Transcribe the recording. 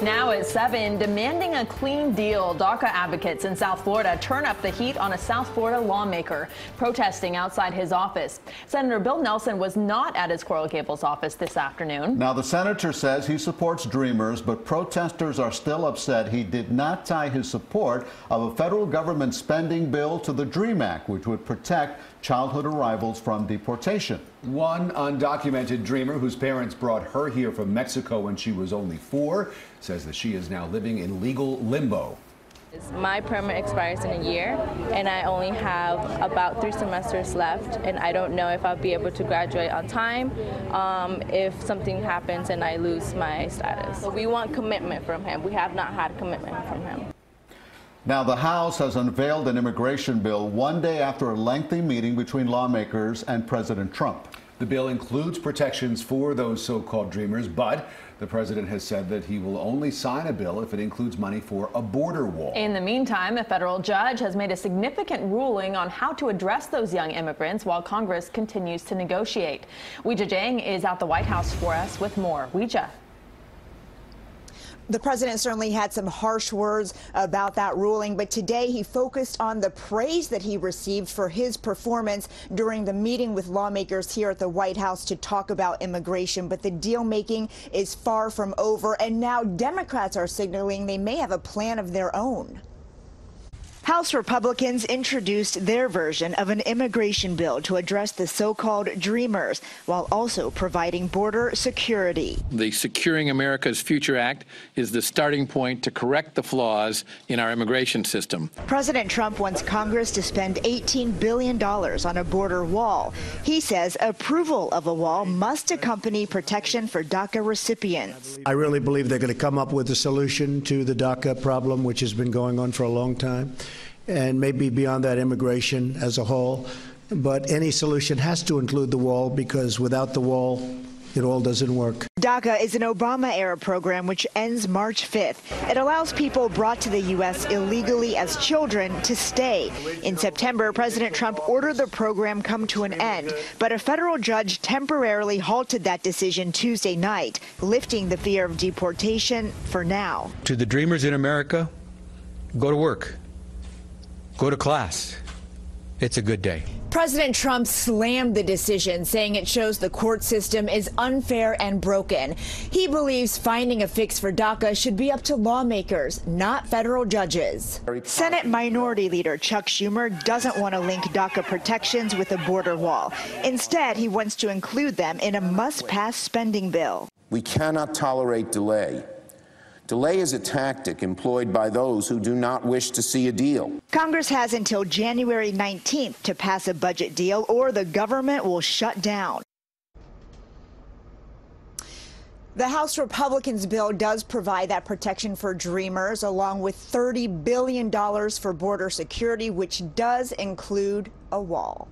Now at 7, demanding a clean deal. DACA advocates in South Florida turn up the heat on a South Florida lawmaker protesting outside his office. Senator Bill Nelson was not at his Coral Gables office this afternoon. Now, the senator says he supports Dreamers, but protesters are still upset he did not tie his support of a federal government spending bill to the DREAM Act, which would protect childhood arrivals from deportation. One undocumented dreamer whose parents brought her here from Mexico when she was only 4 says that she is now living in legal limbo. My permit expires in a year, and I only have about 3 semesters left, and I don't know if I'll be able to graduate on time if something happens and I lose my status. So we want commitment from him. We have not had commitment from him. Now, the House has unveiled an immigration bill one day after a lengthy meeting between lawmakers and President Trump. The bill includes protections for those so-called dreamers, but the president has said that he will only sign a bill if it includes money for a border wall. In the meantime, a federal judge has made a significant ruling on how to address those young immigrants while Congress continues to negotiate. Weijia Jiang is at the White House for us with more. Weijia. The president certainly had some harsh words about that ruling, but today he focused on the praise that he received for his performance during the meeting with lawmakers here at the White House to talk about immigration. But the deal making is far from over, and now Democrats are signaling they may have a plan of their own. House Republicans introduced their version of an immigration bill to address the so-called Dreamers, while also providing border security. The Securing America's Future Act is the starting point to correct the flaws in our immigration system. President Trump wants Congress to spend $18 billion on a border wall. He says approval of a wall must accompany protection for DACA recipients. I really believe they're going to come up with a solution to the DACA problem, which has been going on for a long time, and maybe beyond that, immigration as a whole. But any solution has to include the wall, because without the wall, it all doesn't work. DACA is an Obama-era program which ends March 5th. It allows people brought to the U.S. illegally as children to stay. In September, President Trump ordered the program come to an end, but a federal judge temporarily halted that decision Tuesday night, lifting the fear of deportation for now. To the dreamers in America, go to work. Go to class. It's a good day. President Trump slammed the decision, saying it shows the court system is unfair and broken. He believes finding a fix for DACA should be up to lawmakers, not federal judges. Senate Minority Leader Chuck Schumer doesn't want to link DACA protections with a border wall. Instead, he wants to include them in a must-pass spending bill. We cannot tolerate delay. Delay is a tactic employed by those who do not wish to see a deal. Congress has until January 19th to pass a budget deal, or the government will shut down. The House Republicans' bill does provide that protection for dreamers, along with $30 billion for border security, which does include a wall.